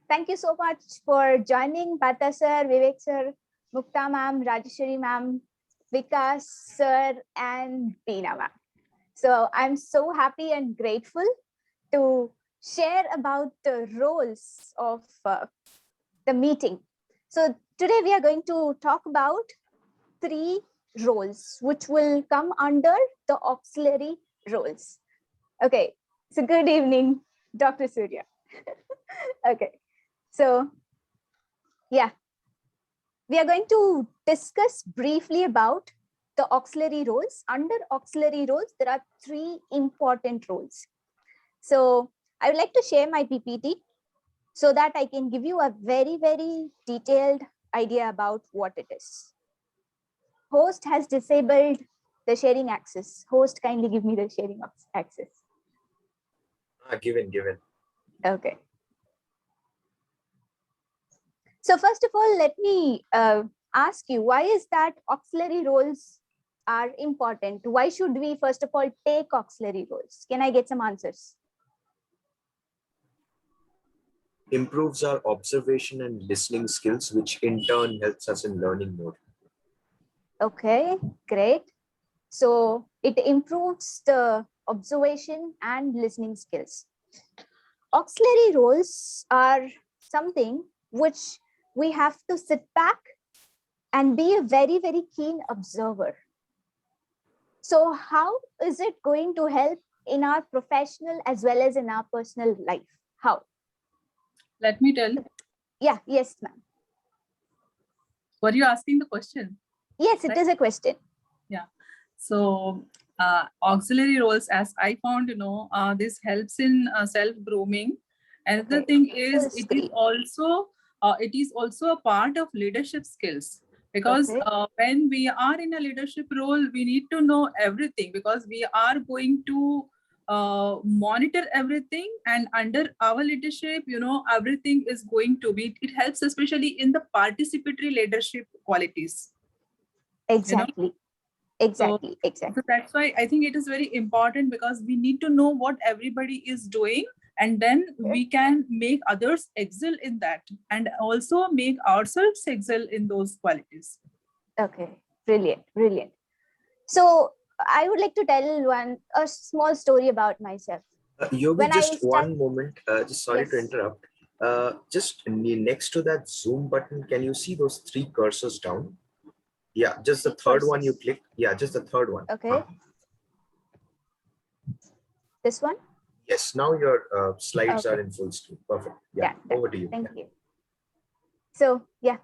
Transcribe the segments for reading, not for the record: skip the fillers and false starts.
Thank you so much for joining Bata sir, Vivek sir, Mukta ma'am, Rajeshwari ma'am, Vikas sir, and Beena ma'am. So I'm so happy and grateful to share about the roles of the meeting. So today we are going to talk about 3 roles which will come under the auxiliary roles. Okay, so good evening, Dr. Surya. Okay, so yeah, we are going to discuss briefly about the auxiliary roles. Under auxiliary roles, there are 3 important roles. So I would like to share my PPT so that I can give you a very, very detailed idea about what it is. Host has disabled the sharing access. Host, kindly give me the sharing access. Given. Okay. So first of all, let me ask you, why is that auxiliary roles are important? Why should we first of all take auxiliary roles? Can I get some answers? Improves our observation and listening skills, which in turn helps us in learning more. Okay, great. So it improves the observation and listening skills. Auxiliary roles are something which we have to sit back and be a very, very keen observer. So how is it going to help in our professional as well as in our personal life? How? Let me tell. Yeah, yes, ma'am. Were you asking the question? Yes, it is a question. Yeah. So auxiliary roles, as I found, this helps in self-grooming. Another thing is it is also a part of leadership skills, because when we are in a leadership role, we need to know everything, because we are going to monitor everything, and under our leadership, everything is going to be, it helps especially in the participatory leadership qualities. Exactly. Exactly. So that's why I think it is very important, because we need to know what everybody is doing, and then we can make others excel in that, and also make ourselves excel in those qualities. Okay, brilliant, brilliant. So I would like to tell a small story about myself. Yogi, just one moment. Just sorry to interrupt. Just next to that Zoom button, can you see those 3 cursors down? Yeah, just the third one you click. Yeah, just the third one. Okay. This one? Yes, now your slides are in full screen. Perfect. Yeah, over to you. Thank you. So, yeah.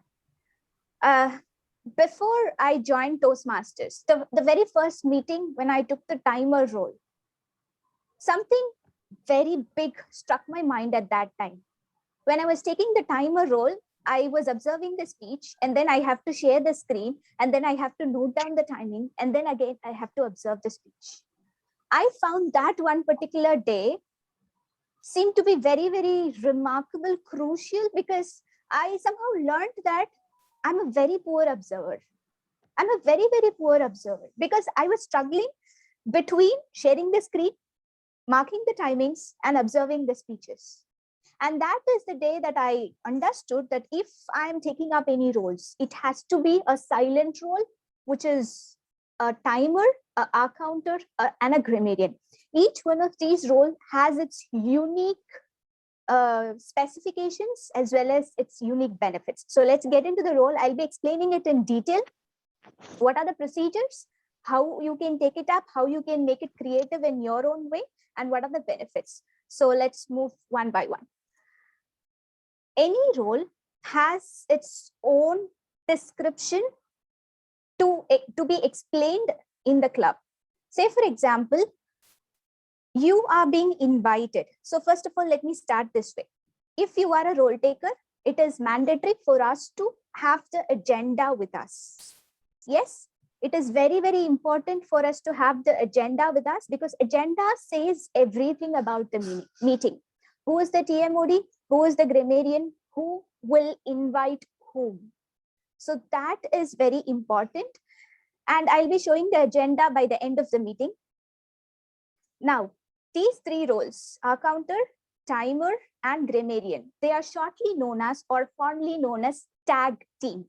Before I joined Toastmasters, the very first meeting when I took the timer role, something very big struck my mind at that time. When I was taking the timer role, I was observing the speech, and then I have to share the screen, and then I have to note down the timing, and then again, I have to observe the speech. I found that one particular day seemed to be very, very remarkable, crucial, because I somehow learned that I'm a very poor observer. I'm a very, very poor observer, because I was struggling between sharing the screen, marking the timings, and observing the speeches. And that is the day that I understood that if I'm taking up any roles, it has to be a silent role, which is a timer, a counter, and a grammarian. Each one of these roles has its unique specifications as well as its unique benefits. So let's get into the role. I'll be explaining it in detail. What are the procedures, how you can take it up, how you can make it creative in your own way, and what are the benefits. So let's move one by one. Any role has its own description to be explained in the club. Say, for example, you are being invited. So first of all, let me start this way. If you are a role taker, it is mandatory for us to have the agenda with us. Yes, it is very, very important for us to have the agenda with us, because agenda says everything about the meeting. Who is the TMOD? Who is the grammarian? Who will invite whom? So that is very important. And I'll be showing the agenda by the end of the meeting. Now, these 3 roles, our counter, timer and grammarian. They are shortly known as or fondly known as tag team.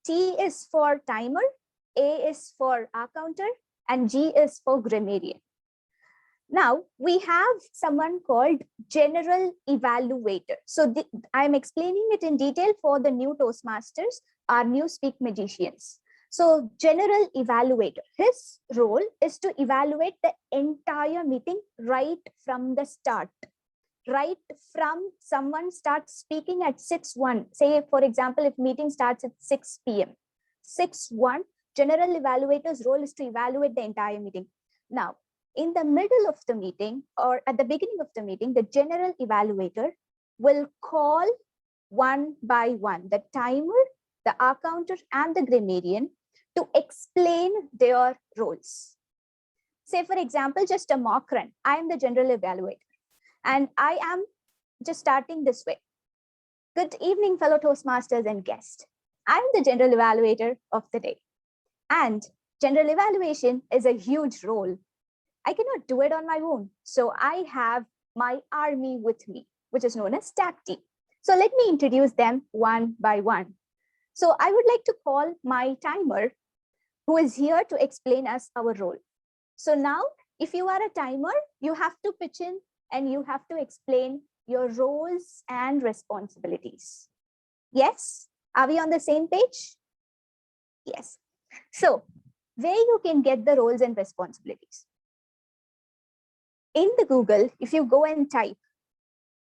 T is for timer, A is for our counter, and G is for grammarian. Now we have someone called general evaluator. So I'm explaining it in detail for the new Toastmasters, our new Speak Magicians. So general evaluator, his role is to evaluate the entire meeting right from the start. Right from someone starts speaking at 6:01, say for example, if meeting starts at 6 p.m. 6:01, general evaluator's role is to evaluate the entire meeting. Now, in the middle of the meeting or at the beginning of the meeting, the general evaluator will call one by one the timer, the hour counter, and the grammarian to explain their roles. Say for example, just a mock run. I am the general evaluator. And I am just starting this way. Good evening, fellow Toastmasters and guests. I'm the general evaluator of the day. And general evaluation is a huge role. I cannot do it on my own. So I have my army with me, which is known as tag team. So let me introduce them one by one. So I would like to call my timer, who is here to explain us our role. So now, if you are a timer, you have to pitch in and you have to explain your roles and responsibilities. Yes? Are we on the same page? Yes. So, where you can get the roles and responsibilities? In the Google, if you go and type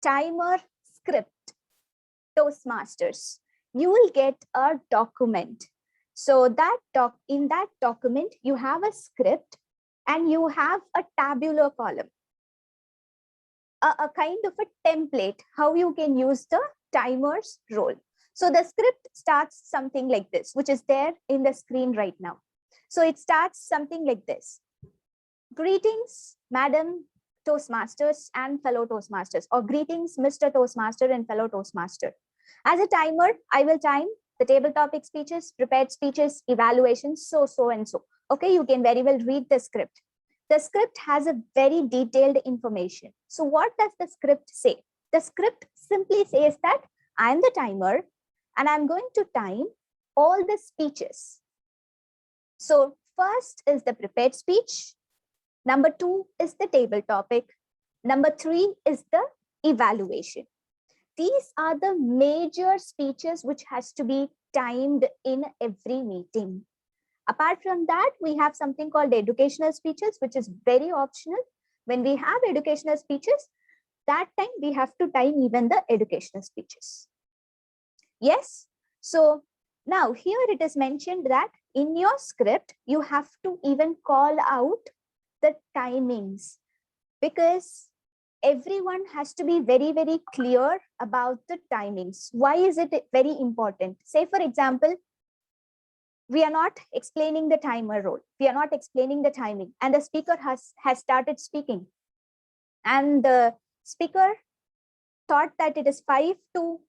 timer script Toastmasters, you will get a document. So in that document, you have a script and you have a tabular column. A kind of a template, how you can use the timer's role. So the script starts something like this, which is there in the screen right now. So it starts something like this. Greetings, Madam Toastmasters and fellow Toastmasters, or greetings, Mr. Toastmaster and fellow Toastmaster. As a timer, I will time the table topic speeches, prepared speeches, evaluations, so and so. Okay, you can very well read the script. The script has a very detailed information. So what does the script say? The script simply says that I'm the timer and I'm going to time all the speeches. So first is the prepared speech. Number 2 is the table topic. Number 3 is the evaluation. These are the major speeches which has to be timed in every meeting. Apart from that, we have something called educational speeches, which is very optional. When we have educational speeches, that time we have to time even the educational speeches. Yes. So now here it is mentioned that in your script, you have to even call out the timings, because everyone has to be very, very clear about the timings. Why is it very important? Say, for example, we are not explaining the timer role. We are not explaining the timing. And the speaker has started speaking. And the speaker thought that it is 5 to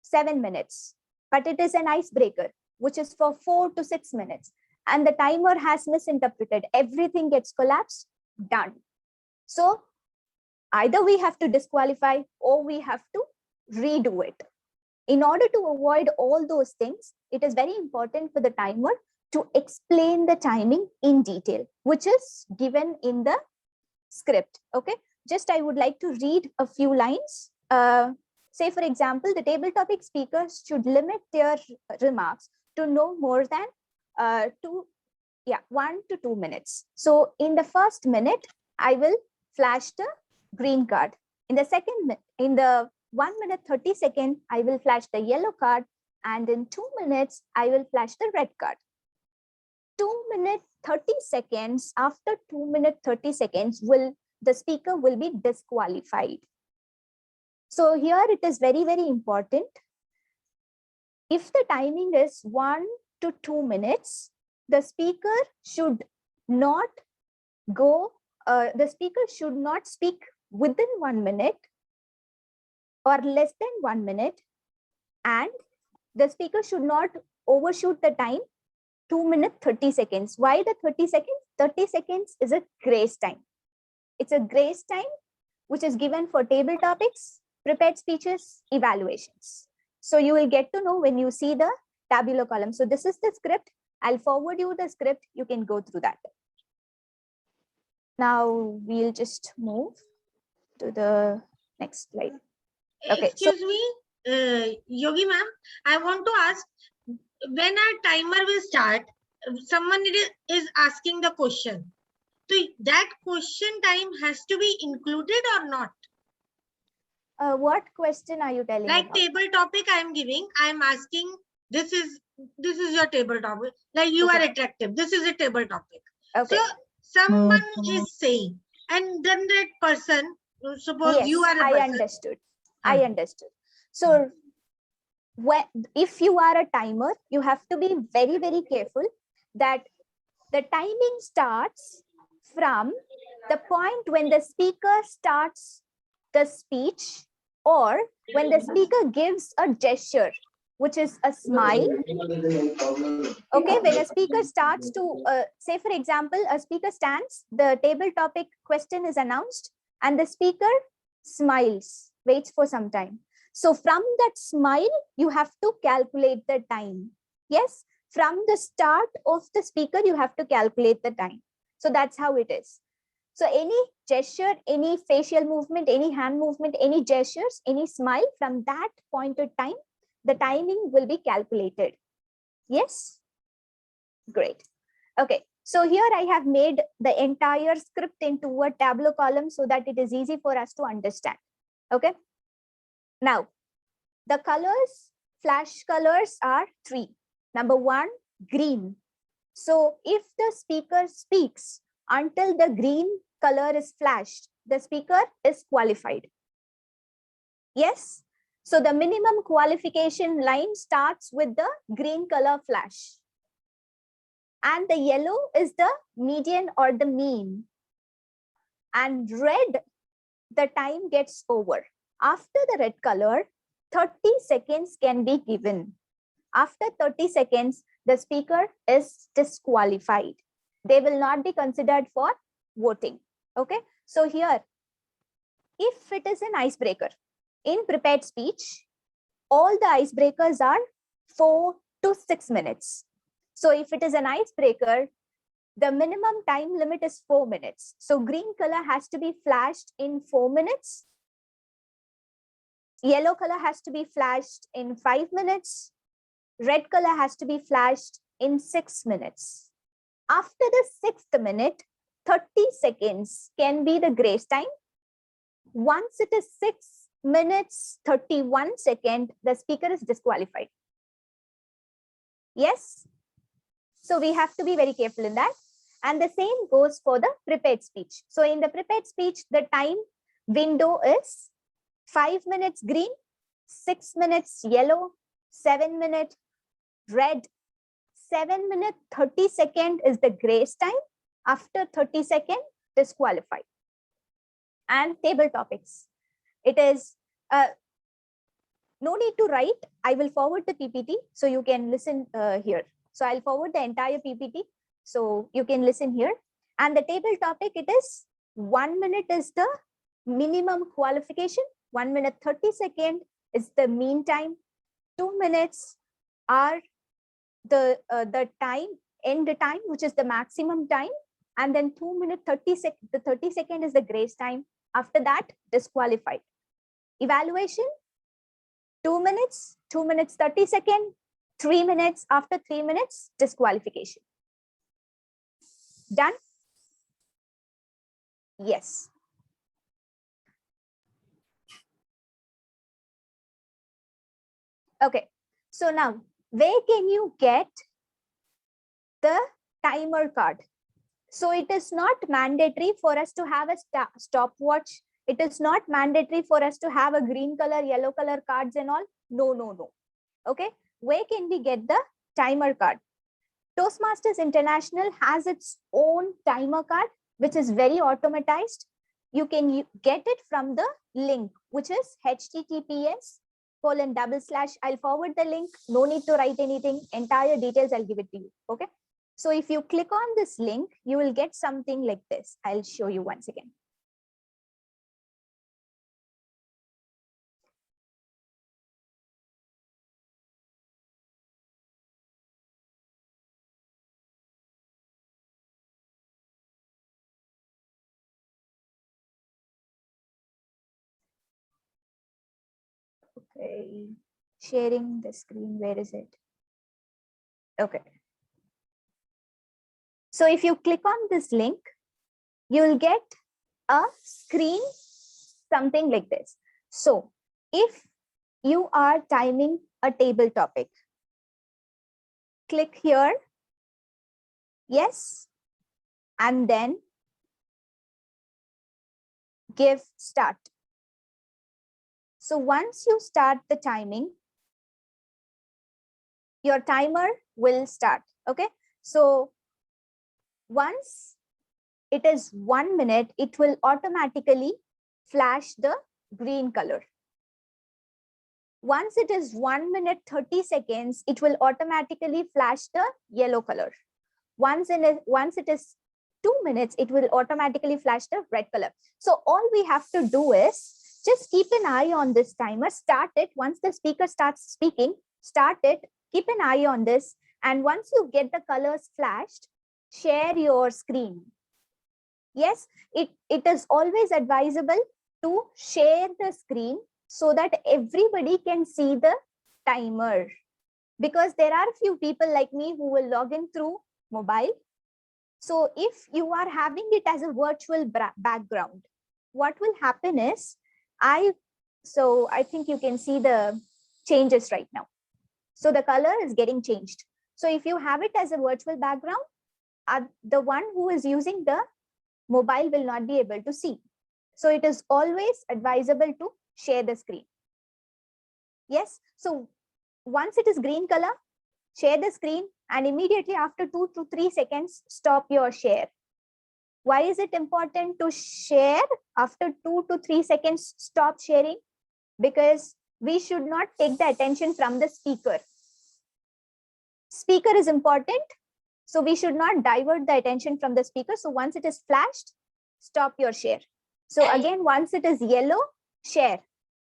7 minutes, but it is an icebreaker, which is for 4 to 6 minutes. And the timer has misinterpreted. Everything gets collapsed, done. So either we have to disqualify or we have to redo it. In order to avoid all those things, it is very important for the timer to explain the timing in detail, which is given in the script. Okay, just I would like to read a few lines. Say, for example, the table topic speakers should limit their remarks to no more than 1 to 2 minutes. So in the first minute, I will flash the green card. In the 1 minute 30 seconds, I will flash the yellow card, and in 2 minutes, I will flash the red card. 2 minute 30 seconds, after 2 minute 30 seconds, the speaker will be disqualified. So here it is very, very important. If the timing is 1 to 2 minutes, the speaker should not speak within 1 minute or less than 1 minute, and the speaker should not overshoot the time 2 minutes 30 seconds. Why the 30 seconds? 30 seconds is a grace time. It's a grace time which is given for table topics, prepared speeches, evaluations. So you will get to know when you see the tabular column. So this is the script. I'll forward you the script. You can go through that. Now we'll just move to the next slide. Okay. Excuse me, Yogi ma'am, I want to ask, when our timer will start, someone is asking the question. So that question time has to be included or not? What question are you telling Like about? table topic I am giving, I am asking, this is your table topic. Like you Okay. are attractive. This is a table topic. Okay. So someone is saying, and then that person, suppose Yes, you are a I person. understood. I understood. So if you are a timer, you have to be very, very careful that the timing starts from the point when the speaker starts the speech, or when the speaker gives a gesture, which is a smile. Okay, when a speaker starts to, say for example, a speaker stands, the table topic question is announced, and the speaker smiles, waits for some time. So from that smile, you have to calculate the time. Yes, from the start of the speaker, you have to calculate the time. So that's how it is. So any gesture, any facial movement, any hand movement, any gestures, any smile, from that point of time, the timing will be calculated. Yes? Great. Okay. So here I have made the entire script into a Tableau column so that it is easy for us to understand. Okay. Now, the colors, flash colors are 3. Number 1, green. So if the speaker speaks until the green color is flashed, the speaker is qualified. Yes. So the minimum qualification line starts with the green color flash. And the yellow is the median or the mean. And red, the time gets over. After the red color, 30 seconds can be given. After 30 seconds, the speaker is disqualified. They will not be considered for voting. Okay. So here, if it is an icebreaker, in prepared speech, all the icebreakers are 4 to 6 minutes. So if it is an icebreaker, the minimum time limit is 4 minutes. So green color has to be flashed in 4 minutes. Yellow color has to be flashed in 5 minutes. Red color has to be flashed in 6 minutes. After the 6th minute, 30 seconds can be the grace time. Once it is 6 minutes, 31 seconds, the speaker is disqualified. Yes? So we have to be very careful in that. And the same goes for the prepared speech. So in the prepared speech, the time window is 5 minutes green, 6 minutes yellow, 7 minutes red, 7 minutes, 30 seconds is the grace time. After 30 seconds, disqualified. And table topics. It is, no need to write. I will forward the PPT so you can listen here. So I'll forward the entire PPT so you can listen here. And the table topic, it is 1 minute is the minimum qualification. 1 minute 30 seconds is the mean time. 2 minutes are the time, end time, which is the maximum time. And then 2 minute 30 seconds, the 30 second is the grace time. After that, disqualified. Evaluation, 2 minutes, 2 minutes 30 seconds, 3 minutes, after 3 minutes, disqualification. Done? Yes. Okay. So now, where can you get the timer card? So it is not mandatory for us to have a stopwatch. It is not mandatory for us to have a green color, yellow color cards and all. No, no, no. Okay. Where can we get the timer card? Toastmasters International has its own timer card, which is very automatized. You can get it from the link, which is https:// I'll forward the link. No need to write anything. Entire details, I'll give it to you. Okay. So if you click on this link, you will get something like this. I'll show you once again. Okay, sharing the screen, where is it? Okay. So if you click on this link, you'll get a screen, something like this. So if you are timing a table topic, click here, yes, and then give start. So once you start the timing, your timer will start. Okay. So once it is 1 minute, it will automatically flash the green color. Once it is 1 minute 30 seconds, it will automatically flash the yellow color. Once it is 2 minutes, it will automatically flash the red color. So all we have to do is just keep an eye on this timer, start it. Once the speaker starts speaking, start it, keep an eye on this. And once you get the colors flashed, share your screen. Yes, it is always advisable to share the screen so that everybody can see the timer. Because there are a few people like me who will log in through mobile. So if you are having it as a virtual background, what will happen is, I think you can see the changes right now. So the color is getting changed. So if you have it as a virtual background, the one who is using the mobile will not be able to see. So it is always advisable to share the screen. Yes. So once it is green color, share the screen, and immediately after 2 to 3 seconds, stop your share. Why is it important to share? After 2 to 3 seconds, stop sharing, because we should not take the attention from the speaker. Speaker is important, so we should not divert the attention from the speaker. So once it is flashed, stop your share. So again, once it is yellow, share.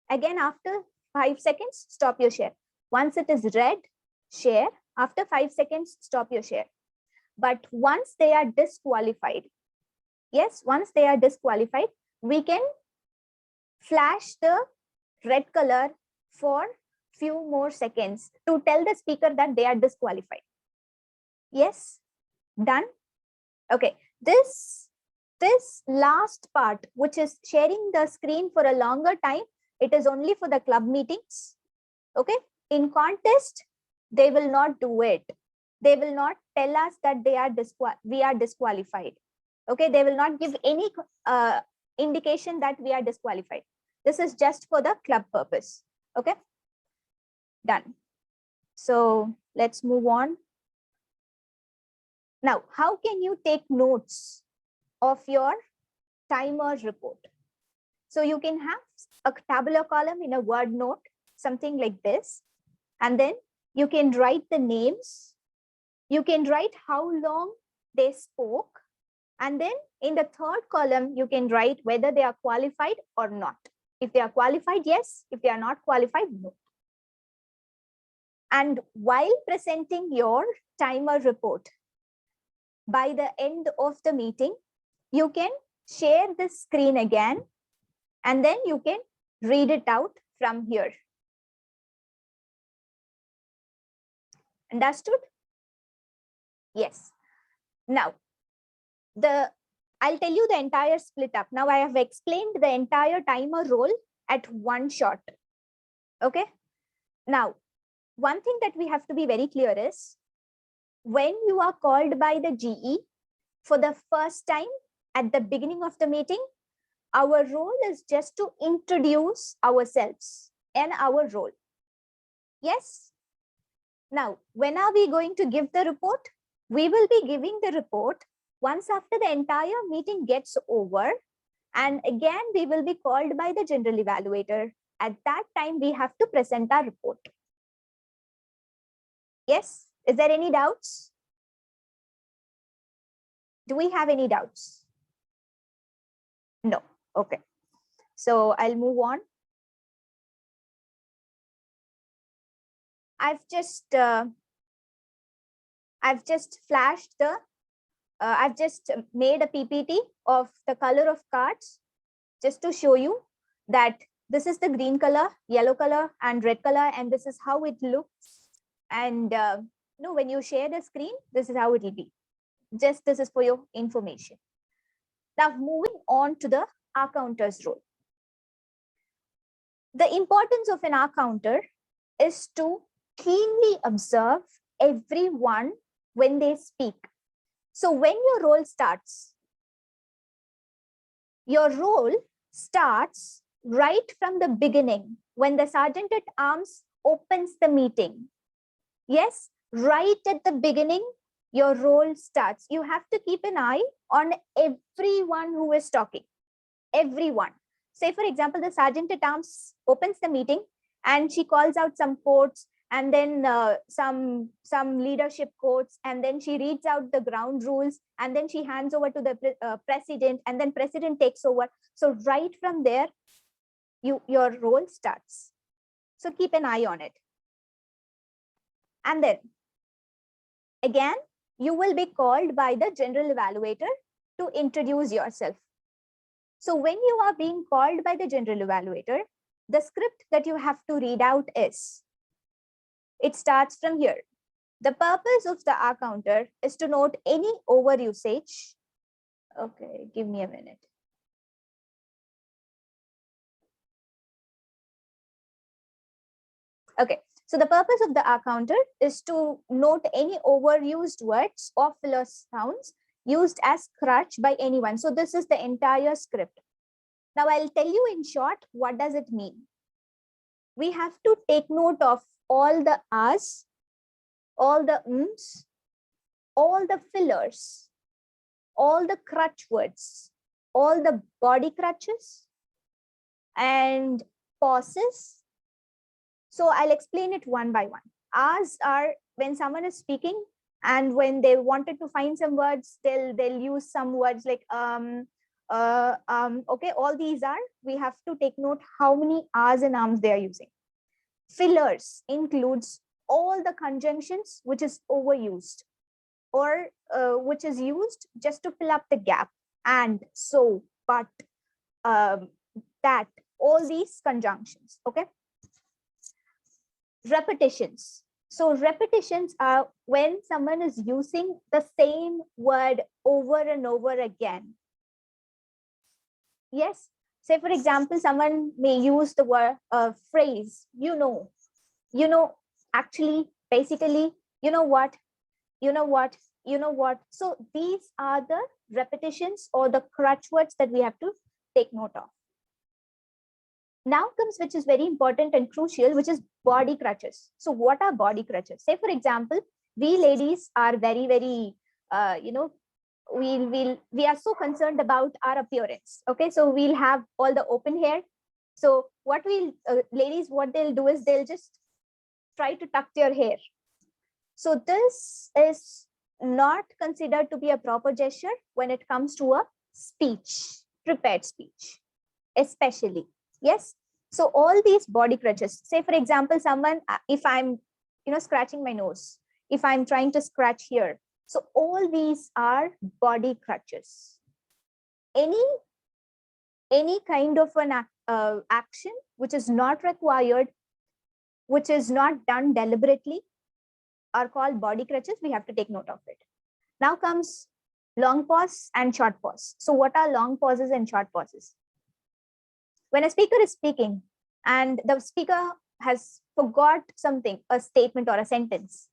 Again, after 5 seconds, stop your share. Once it is red, share. After 5 seconds, stop your share. But once they are disqualified, yes, once they are disqualified, we can flash the red color for few more seconds to tell the speaker that they are disqualified. Yes, done. Okay, this last part, which is sharing the screen for a longer time, it is only for the club meetings. Okay, in contest, they will not do it. They will not tell us that we are disqualified. Okay, they will not give any indication that we are disqualified. This is just for the club purpose. Okay, done. So let's move on. Now, how can you take notes of your timer report? So you can have a tabular column in a Word note, something like this. And then you can write the names. You can write how long they spoke. And then in the third column, you can write whether they are qualified or not. If they are qualified, yes. If they are not qualified, no. And while presenting your timer report, by the end of the meeting, you can share the screen again, and then you can read it out from here. Understood? Yes. Now, I'll tell you the entire split up. Now I have explained the entire timer role at one shot. Okay. Now, one thing that we have to be very clear is, when you are called by the GE for the first time at the beginning of the meeting, our role is just to introduce ourselves and our role. Yes. Now, when are we going to give the report? We will be giving the report once after the entire meeting gets over. And again, we will be called by the general evaluator. At that time, we have to present our report. Yes. Is there any doubts? Do we have any doubts? No. Okay. So I'll move on. I've just flashed the, I've just made a PPT of the color of cards just to show you that This is the green color, yellow color, and red color, and this is how it looks. And when you share the screen, this is how it will be. Just this is for your information. Now, moving on to the R counter's role. The importance of an R counter is to keenly observe everyone when they speak. So when your role starts right from the beginning, when the sergeant at arms opens the meeting. Yes, right at the beginning, your role starts. You have to keep an eye on everyone who is talking. Everyone. Say, for example, the sergeant at arms opens the meeting and she calls out some quotes, and then some leadership quotes, and then she reads out the ground rules, and then she hands over to the president, and then president takes over. So right from there, your role starts. So keep an eye on it. And then again, you will be called by the general evaluator to introduce yourself. So when you are being called by the general evaluator, the script that you have to read out is, it starts from here. The purpose of the R counter is to note any overusage. Okay, give me a minute. Okay, so the purpose of the R counter is to note any overused words or filler sounds used as crutch by anyone. So this is the entire script. Now I'll tell you in short, what does it mean? We have to take note of all the R's, all the ms, all the fillers, all the crutch words, all the body crutches, and pauses. So I'll explain it one by one. R's are when someone is speaking, and when they wanted to find some words, they'll use some words like okay, all these are, we have to take note how many R's and ums they are using. Fillers includes all the conjunctions which is overused, or which is used just to fill up the gap. And, so, but, that, all these conjunctions. Okay. Repetitions. So repetitions are when someone is using the same word over and over again. Yes. Say, for example, someone may use the word phrase, actually, basically, you know what. So these are the repetitions or the crutch words that we have to take note of. Now comes, which is very important and crucial, which is body crutches. So what are body crutches? Say, for example, we ladies are very, very, we are so concerned about our appearance. Okay, so we'll have all the open hair. So what ladies, what they'll do is they'll just try to tuck their hair. So this is not considered to be a proper gesture when it comes to a speech, prepared speech, especially. Yes. So all these body crutches, say, for example, someone, if I'm, scratching my nose, if I'm trying to scratch here. So all these are body crutches. Any kind of an action which is not required, which is not done deliberately, are called body crutches. We have to take note of it. Now comes long pause and short pause. So what are long pauses and short pauses? When a speaker is speaking and the speaker has forgot something, a statement or a sentence.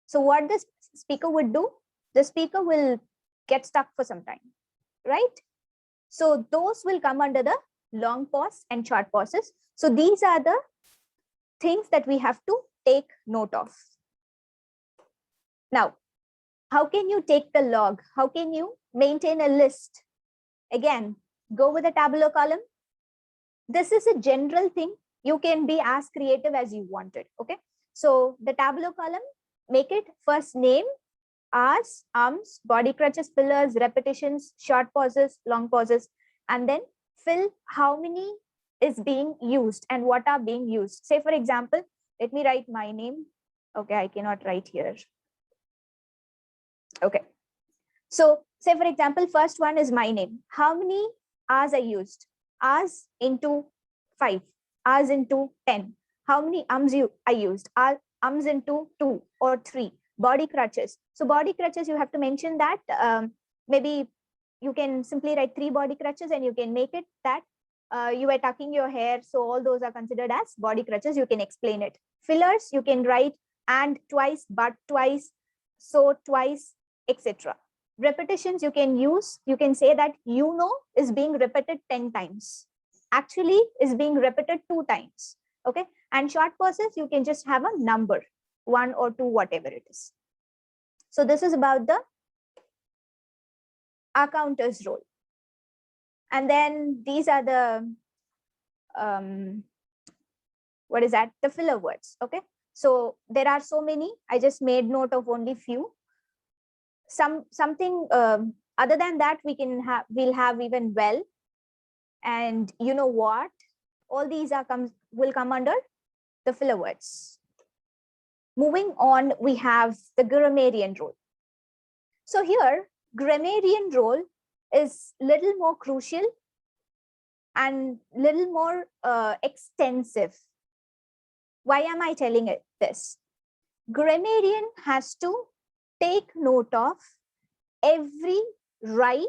So what the speaker would do, the speaker will get stuck for some time, right? So those will come under the long pause and short pauses. So these are the things that we have to take note of. Now, how can you take the log? How can you maintain a list? Again, go with a tabular column. This is a general thing. You can be as creative as you wanted. Okay. So the tabular column, make it first name, R's, ums, body crutches, fillers, repetitions, short pauses, long pauses, and then fill how many is being used and what are being used. Say, for example, let me write my name. Okay, I cannot write here. Okay. So say, for example, first one is my name. How many R's are used? R's into 5. R's into 10. How many I used? Ums into 2 or 3. Body crutches. So body crutches, you have to mention that. Maybe you can simply write 3 body crutches and you can make it that you were tucking your hair. So all those are considered as body crutches. You can explain it. Fillers, you can write and twice, but twice, so twice, etc. Repetitions you can use. You can say that is being repeated 10 times. Actually is being repeated 2 times. Okay. And short pauses, you can just have a number, 1 or 2, whatever it is. So this is about the accounter's role. And then these are the, what is that? The filler words. Okay. So there are so many. I just made note of only few. Something other than that, we'll have even well, and you know what? All these will come under the filler words. Moving on, we have the grammarian role. So here, grammarian role is little more crucial and little more extensive. Why am I telling it this? Grammarian has to take note of every right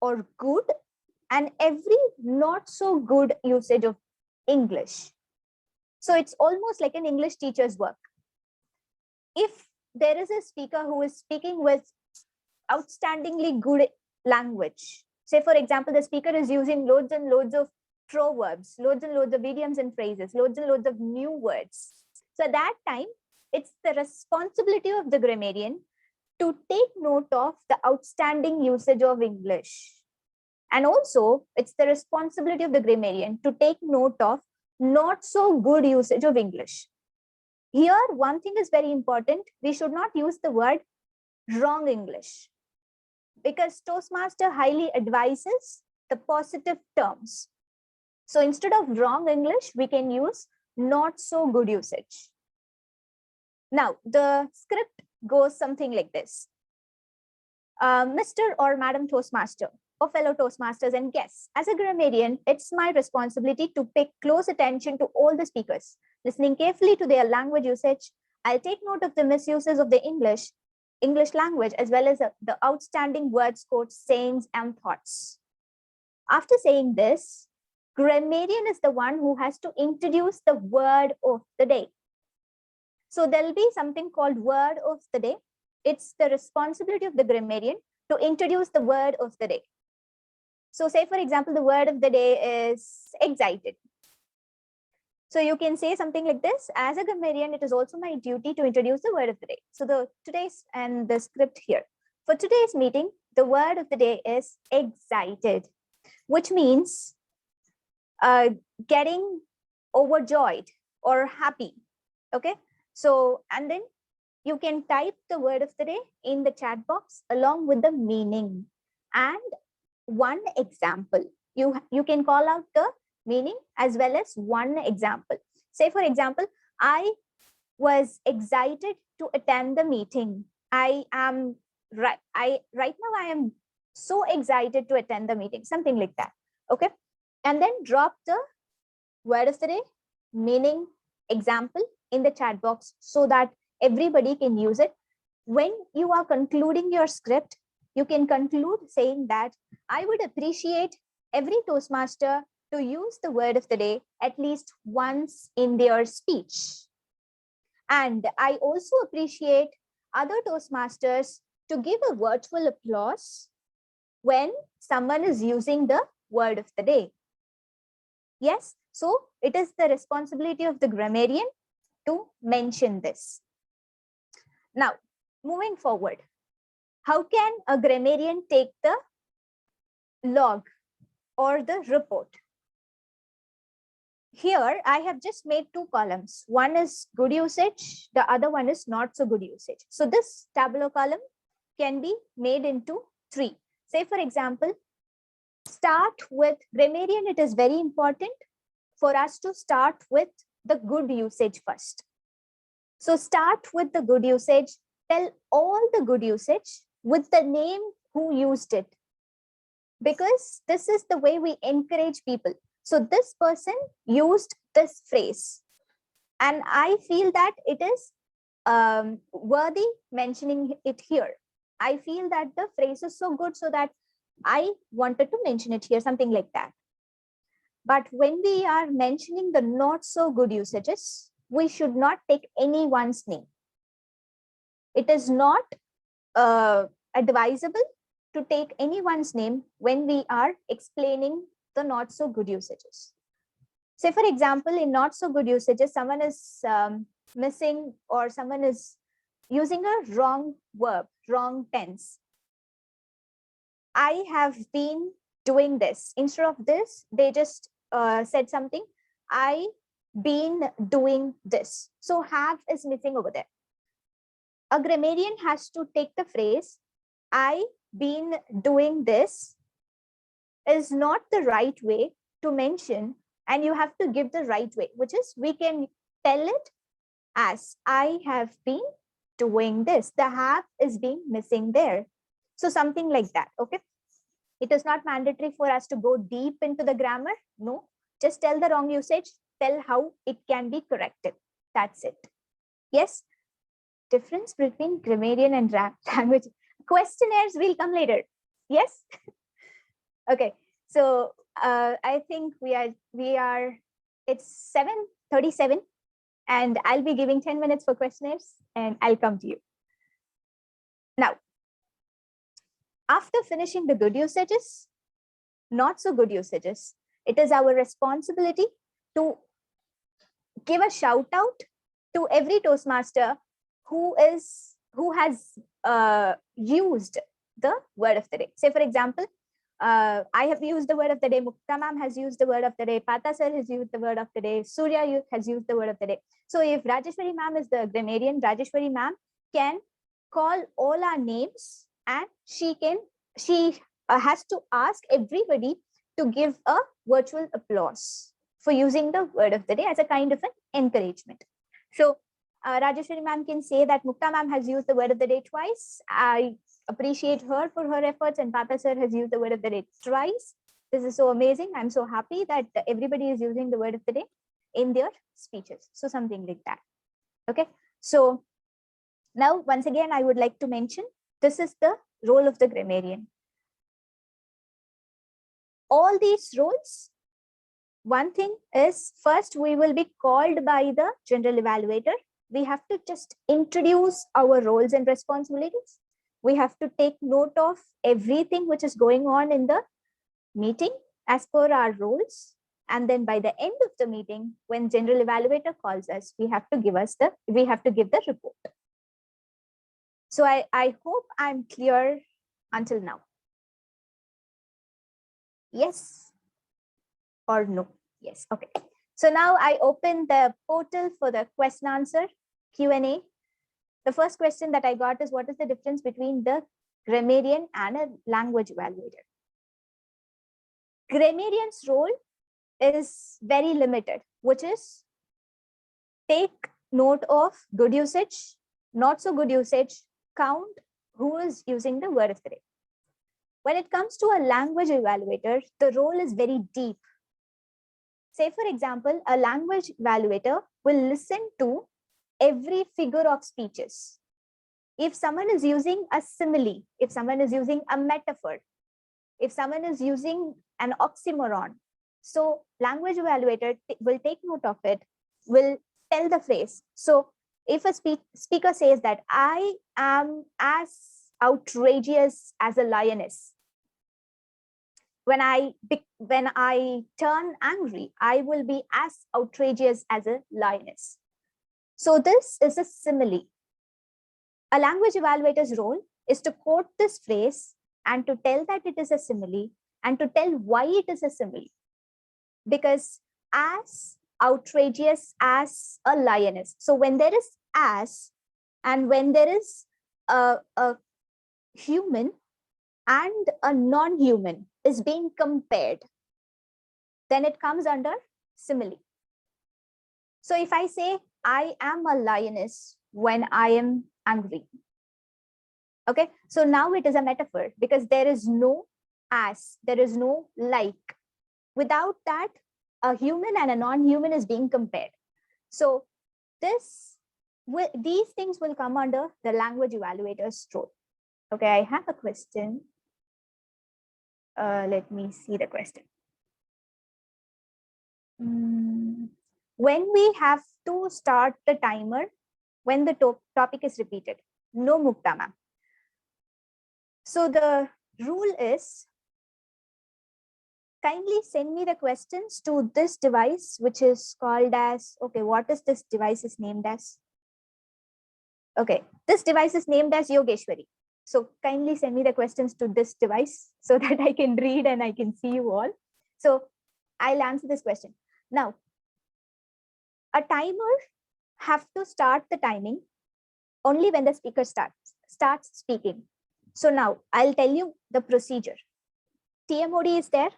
or good and every not so good usage of English. So it's almost like an English teacher's work. If there is a speaker who is speaking with outstandingly good language, say for example, the speaker is using loads and loads of proverbs, loads and loads of idioms and phrases, loads and loads of new words. So at that time, it's the responsibility of the grammarian to take note of the outstanding usage of English. And also, it's the responsibility of the grammarian to take note of not so good usage of English. Here, one thing is very important. We should not use the word wrong English, because Toastmaster highly advises the positive terms. So instead of wrong English, we can use not so good usage. Now, the script goes something like this. Mr. or Madam Toastmaster, or fellow Toastmasters and guests, as a grammarian, it's my responsibility to pay close attention to all the speakers, listening carefully to their language usage. I'll take note of the misuses of the English language, as well as the outstanding words, quotes, sayings, and thoughts. After saying this, grammarian is the one who has to introduce the word of the day. So there'll be something called word of the day. It's the responsibility of the grammarian to introduce the word of the day. So say, for example, the word of the day is excited. So you can say something like this: as a grammarian, it is also my duty to introduce the word of the day. So today's and the script here. For today's meeting, the word of the day is excited, which means getting overjoyed or happy. Okay. So, and then you can type the word of the day in the chat box along with the meaning and one example. You can call out the meaning as well as one example. Say, for example, I was excited to attend the meeting. Right now I am so excited to attend the meeting, something like that. Okay. And then drop the word of the day, meaning, example in the chat box so that everybody can use it. When you are concluding your script, you can conclude saying that I would appreciate every Toastmaster to use the word of the day at least once in their speech. And I also appreciate other Toastmasters to give a virtual applause when someone is using the word of the day. Yes, so it is the responsibility of the grammarian to mention this. Now, moving forward, how can a grammarian take the log or the report? Here, I have just made 2 columns. One is good usage, the other one is not so good usage. So this tabular column can be made into 3. Say, for example, start with grammarian. It is very important for us to start with the good usage first. So start with the good usage, tell all the good usage with the name who used it, because this is the way we encourage people. So this person used this phrase, and I feel that it is worthy mentioning it here. I feel that the phrase is so good so that I wanted to mention it here, something like that. But when we are mentioning the not so good usages, we should not take anyone's name. It is not advisable to take anyone's name when we are explaining the not so good usages. Say, for example, in not so good usages, someone is missing, or someone is using a wrong verb, wrong tense. I have been doing this. Instead of this, they just said something. I been doing this. So have is missing over there. A grammarian has to take the phrase, I been doing this, is not the right way to mention, and you have to give the right way, which is we can tell it as I have been doing this. The have is being missing there. So something like that, okay? It is not mandatory for us to go deep into the grammar. No, just tell the wrong usage, tell how it can be corrected. That's it. Yes? Difference between grammarian and language. Questionnaires will come later. Yes? Okay. So I think we are, it's 7:37, and I'll be giving 10 minutes for questionnaires, and I'll come to you. Now, after finishing the good usages, not so good usages, it is our responsibility to give a shout out to every Toastmaster who has used the word of the day. Say, for example, I have used the word of the day, Mukta ma'am has used the word of the day, Pata sir has used the word of the day, Surya has used the word of the day. So if Rajeshwari ma'am is the grammarian, Rajeshwari ma'am can call all our names, and she has to ask everybody to give a virtual applause for using the word of the day as a kind of an encouragement. So Rajeshwari ma'am can say that Mukta ma'am has used the word of the day twice. I appreciate her for her efforts, and Pata sir has used the word of the day twice. This is so amazing. I'm so happy that everybody is using the word of the day in their speeches. So something like that. Okay. So now, once again, I would like to mention, this is the role of the grammarian. All these roles, one thing is, first we will be called by the general evaluator. We have to just introduce our roles and responsibilities. We have to take note of everything which is going on in the meeting as per our roles. And then by the end of the meeting, when general evaluator calls us, we have to give the report. So I hope I'm clear until now. Yes or no? Yes. Okay. So now I open the portal for the question answer Q&A. The first question that I got is, what is the difference between the grammarian and a language evaluator? Grammarian's role is very limited, which is take note of good usage, not so good usage, count who is using the word of the day. When it comes to a language evaluator, the role is very deep. Say, for example, a language evaluator will listen to every figure of speeches. If someone is using a simile, if someone is using a metaphor, if someone is using an oxymoron, so language evaluator will take note of it, will tell the phrase. So if a speaker says that I am as outrageous as a lioness, when I turn angry, I will be as outrageous as a lioness. So this is a simile. A language evaluator's role is to quote this phrase and to tell that it is a simile and to tell why it is a simile. Because as outrageous as a lioness. So when there is as, and when there is a human and a non-human is being compared, then it comes under simile. So if I say I am a lioness when I am angry, okay, so now it is a metaphor because there is no as, there is no like. Without that, a human and a non-human is being compared. So these things will come under the language evaluator's role. Okay, I have a question. Let me see the question. When we have to start the timer, when the topic is repeated. No, Mukta ma'am. So the rule is, kindly send me the questions to this device, which is called as, okay, what is this device is named as? Okay, this device is named as Yogeswari. So kindly send me the questions to this device so that I can read and I can see you all. So I'll answer this question. Now, a timer have to start the timing only when the speaker starts speaking. So now I'll tell you the procedure. TMOD is there.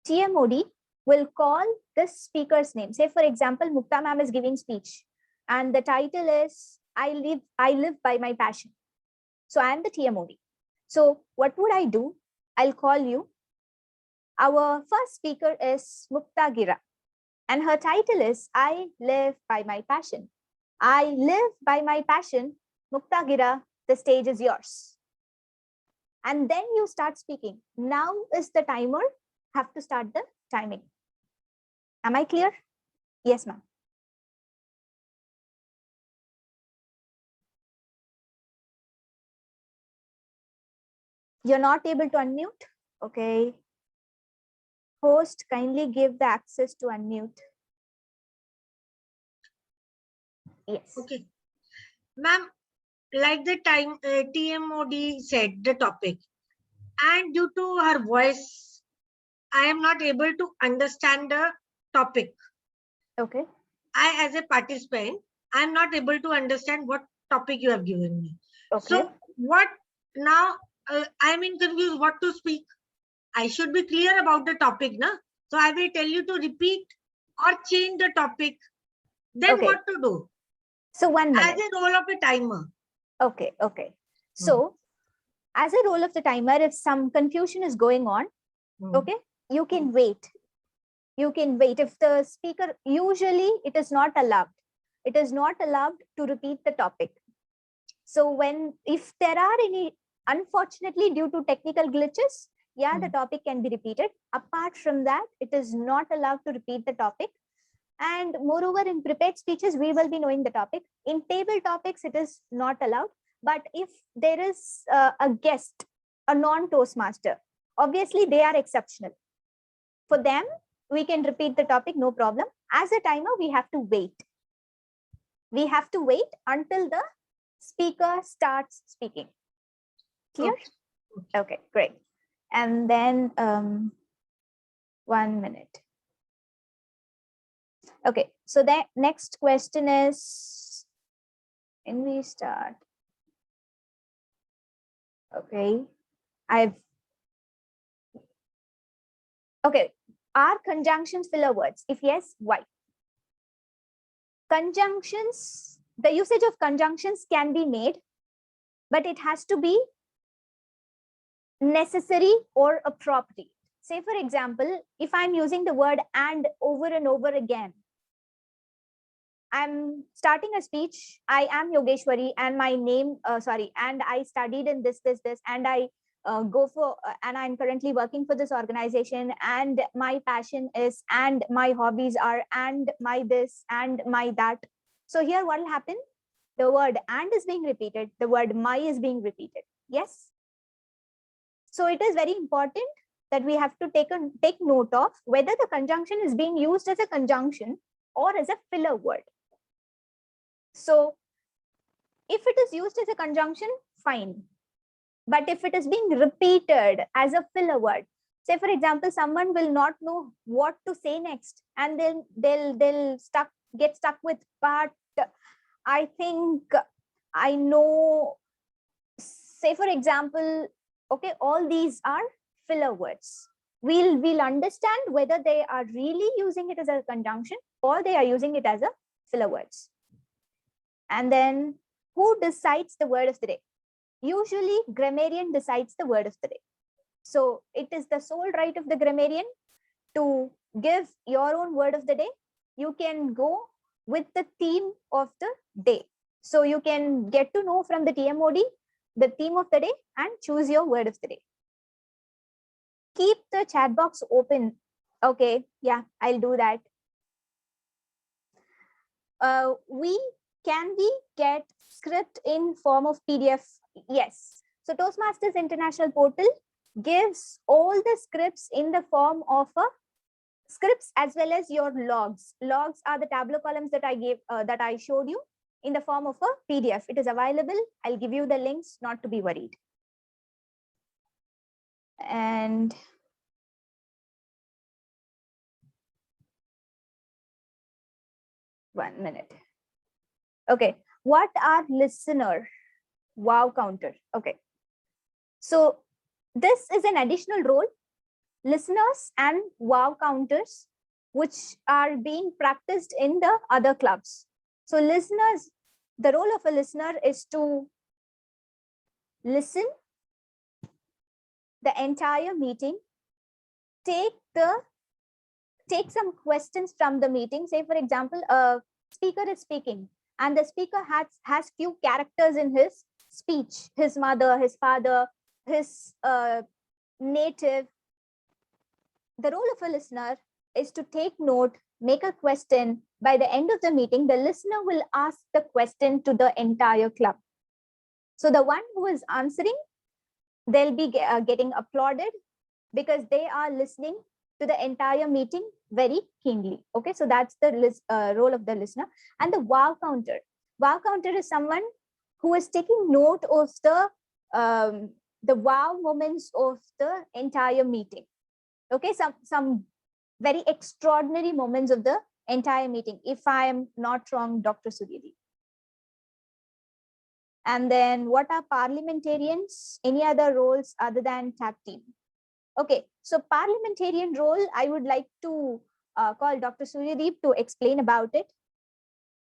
TMOD will call this speaker's name. Say, for example, Mukta ma'am is giving speech and the title is I live by my passion. So I am the TMOD. So what would I do? I'll call you. Our first speaker is Mukta Gira and her title is I live by my passion. I live by my passion. Mukta Gira, the stage is yours. And then you start speaking. Now is the timer. Have to start the timing. Am I clear? Yes, ma'am. You're not able to unmute? Okay. Host, kindly give the access to unmute. Yes. Okay. Ma'am, like the time TMOD said the topic, and due to her voice, I am not able to understand the topic. Okay. I, as a participant, I am not able to understand what topic you have given me. Okay. So what now? I'm in confused what to speak. I should be clear about the topic, na? So I will tell you to repeat or change the topic. Then Okay. what to do? So 1 minute. As a role of a timer. Okay. Okay. So as a role of the timer, if some confusion is going on, okay, you can wait. You can wait. If the speaker, usually it is not allowed. It is not allowed to repeat the topic. So if there are any, unfortunately, due to technical glitches, yeah, the topic can be repeated. Apart from that, it is not allowed to repeat the topic. And moreover, in prepared speeches, we will be knowing the topic. In table topics, it is not allowed. But if there is a guest, a non-Toastmaster, obviously they are exceptional. For them, we can repeat the topic, no problem. As a timer, we have to wait. We have to wait until the speaker starts speaking. Clear? Okay, great. And then 1 minute. Okay, so the next question is, when we start? Okay, okay, are conjunctions filler words? If yes, why? Conjunctions, the usage of conjunctions can be made, but it has to be necessary or appropriate. Say, for example, if I'm using the word and over and over again, I'm starting a speech, I am Yogeswari and my name, and I studied in this, and I and I'm currently working for this organization, and my passion is, and my hobbies are, and my this, and my that. So here what will happen? The word and is being repeated, the word my is being repeated. Yes. So it is very important that we have to take note of whether the conjunction is being used as a conjunction or as a filler word. So if it is used as a conjunction, fine. But if it is being repeated as a filler word, say for example, someone will not know what to say next, and then they'll get stuck with, but I think I know. Say for example, okay, all these are filler words. We'll understand whether they are really using it as a conjunction or they are using it as a filler words. And then who decides the word of the day? Usually grammarian decides the word of the day. So it is the sole right of the grammarian to give your own word of the day. You can go with the theme of the day. So you can get to know from the TMOD the theme of the day and choose your word of the day. Keep the chat box open. Okay, yeah, I'll do that. Can we get script in form of PDF? Yes. So Toastmasters International Portal gives all the scripts in the form of a scripts as well as your logs. Logs are the Tableau columns that I showed you in the form of a PDF. It is available. I'll give you the links, not to be worried. And one minute. Okay, what are listener? Wow counter. Okay. So this is an additional role, listeners and wow counters, which are being practiced in the other clubs. So listeners, the role of a listener is to listen the entire meeting, take some questions from the meeting. Say, for example, a speaker is speaking and the speaker has few characters in his speech, his mother, his father, his native. The role of a listener is to take note, make a question. By the end of the meeting, the listener will ask the question to the entire club. So the one who is answering, they'll be getting applauded because they are listening to the entire meeting very keenly. Okay, so that's the role of the listener. And the wow counter. Wow counter is someone who is taking note of the wow moments of the entire meeting. Okay, some very extraordinary moments of the entire meeting, if I am not wrong, Dr. Suryadi. And then what are parliamentarians? Any other roles other than tag team? Okay, so parliamentarian role, I would like to call Dr. Suryadeep to explain about it.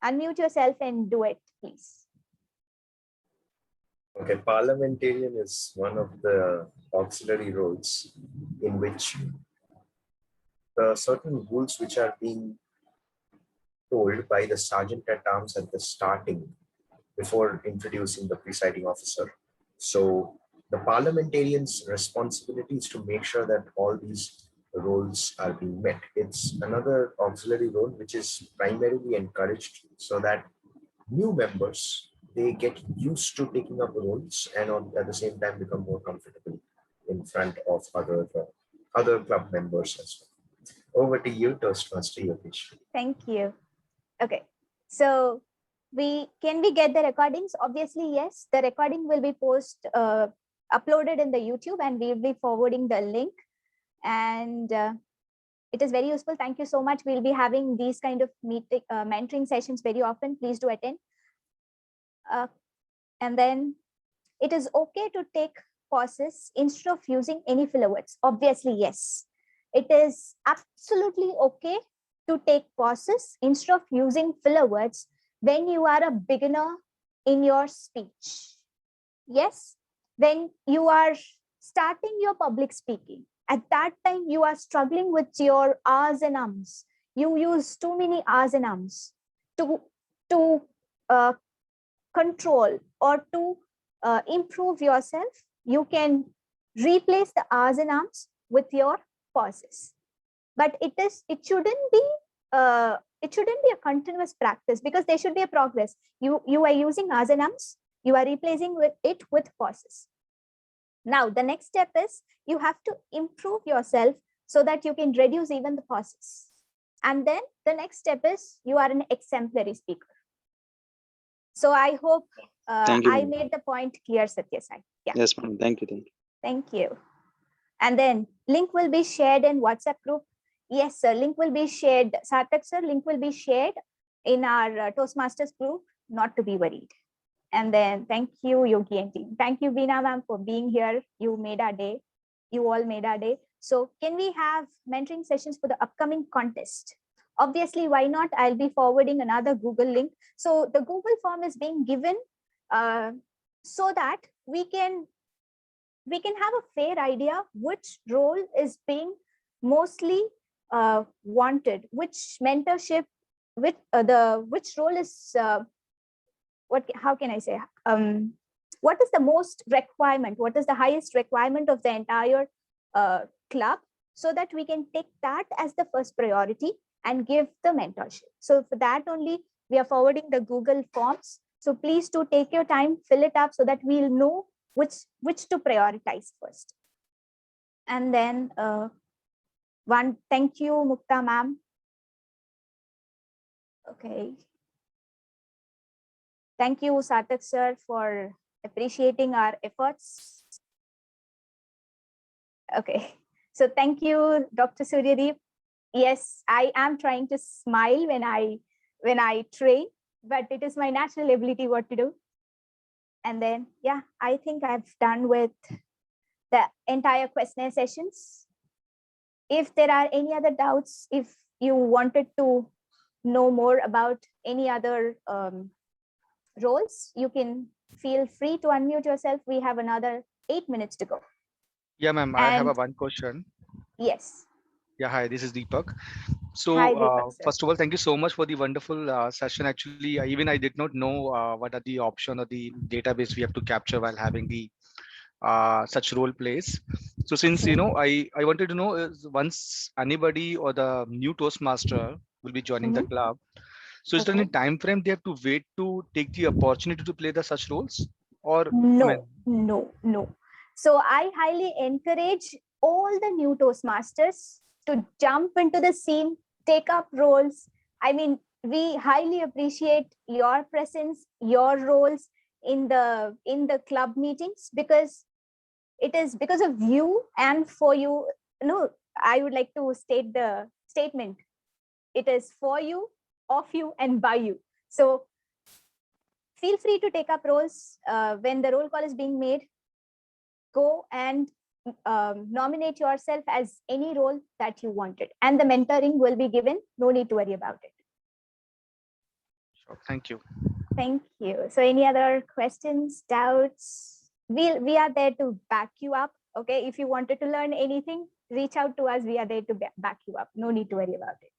Unmute yourself and do it, please. Okay, parliamentarian is one of the auxiliary roles in which certain rules which are being told by the sergeant at arms at the starting before introducing the presiding officer. So the parliamentarian's responsibility is to make sure that all these roles are being met. It's another auxiliary role which is primarily encouraged so that new members, they get used to taking up roles and at the same time become more comfortable in front of other club members as well. Over to you, Toastmaster Yogesh. Thank you. Okay, so can we get the recordings? Obviously, yes. The recording will be uploaded in the YouTube, and we'll be forwarding the link. And it is very useful. Thank you so much. We'll be having these kind of mentoring sessions very often. Please do attend. And then it is okay to take pauses instead of using any filler words. Obviously, yes. It is absolutely okay to take pauses instead of using filler words when you are a beginner in your speech. Yes, when you are starting your public speaking, at that time you are struggling with your ahs and ums. You use too many ahs and ums to control or to improve yourself. You can replace the ahs and ums with your pauses. But it shouldn't be a continuous practice, because there should be a progress. You are using ahs and ums, you are replacing it with pauses. Now the next step is you have to improve yourself so that you can reduce even the pauses. And then the next step is you are an exemplary speaker. So I hope I made the point clear, Satya Sai. Yeah. Yes, ma'am. Thank you. Thank you. And then link will be shared in WhatsApp group. Yes, sir. Link will be shared. Sarthak, sir, link will be shared in our Toastmasters group, not to be worried. And then thank you, Yogi and team. Thank you, Veena ma'am, for being here. You made our day. You all made our day. So can we have mentoring sessions for the upcoming contest? Obviously, why not? I'll be forwarding another Google link. So the Google form is being given so that we can have a fair idea which role is being mostly wanted, which mentorship, which role is how can I say, what is the most requirement, what is the highest requirement of the entire club, so that we can take that as the first priority and give the mentorship. So for that only, we are forwarding the Google Forms. So please do take your time, fill it up, so that we'll know which to prioritize first. And then thank you, Mukta ma'am. Okay. Thank you, Sarthak sir, for appreciating our efforts. Okay. So thank you, Dr. Suryadeep. Yes, I am trying to smile when I train, but it is my natural ability what to do. And then, yeah, I think I've done with the entire questionnaire sessions. If there are any other doubts, if you wanted to know more about any other roles, you can feel free to unmute yourself. We have another 8 minutes to go. Yeah, ma'am, I have one question. Yes. Yeah, hi, this is Deepak. So Hi, Deepak, first of all, thank you so much for the wonderful session. Actually, even I did not know what are the option or the database we have to capture while having the such role plays. So since, you know, I wanted to know is once anybody or the new Toastmaster will be joining the club. So is there any time frame they have to wait to take the opportunity to play the such roles? Or no. So I highly encourage all the new Toastmasters to jump into the scene, take up roles. I mean, we highly appreciate your presence, your roles in the club meetings, because it is because of you and for you. No, I would like to state the statement. It is for you, of you, and by you. So feel free to take up roles when the roll call is being made. Go and nominate yourself as any role that you wanted, and the mentoring will be given. No need to worry about it. sure, thank you. Thank you. So any other questions, doubts? We are there to back you up. Okay, if you wanted to learn anything, reach out to us. We are there to back you up. No need to worry about it.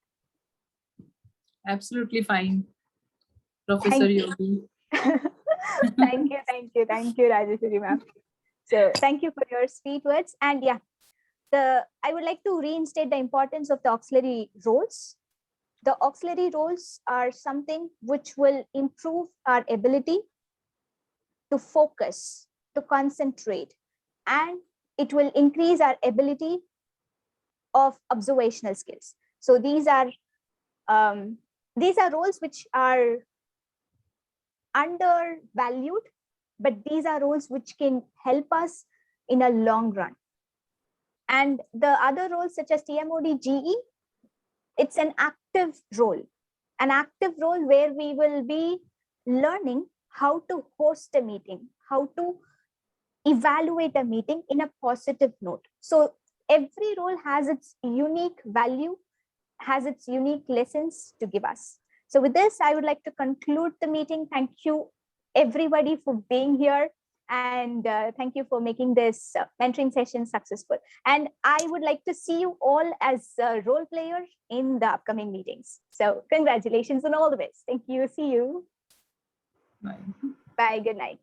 Absolutely fine, Professor Yogi. Thank you, Rajeshwari ma'am. So thank you for your sweet words. And yeah, I would like to reinstate the importance of the auxiliary roles. The auxiliary roles are something which will improve our ability to focus, to concentrate, and it will increase our ability of observational skills. So these are roles which are undervalued, but these are roles which can help us in a long run. And the other roles such as TMOD GE, it's an active role where we will be learning how to host a meeting, how to evaluate a meeting in a positive note. So every role has its unique value, has its unique lessons to give us. So with this, I would like to conclude the meeting. Thank you everybody for being here, and thank you for making this mentoring session successful. And I would like to see you all as role players in the upcoming meetings. So congratulations and all the best. Thank you. See you. Bye. Bye. Good night.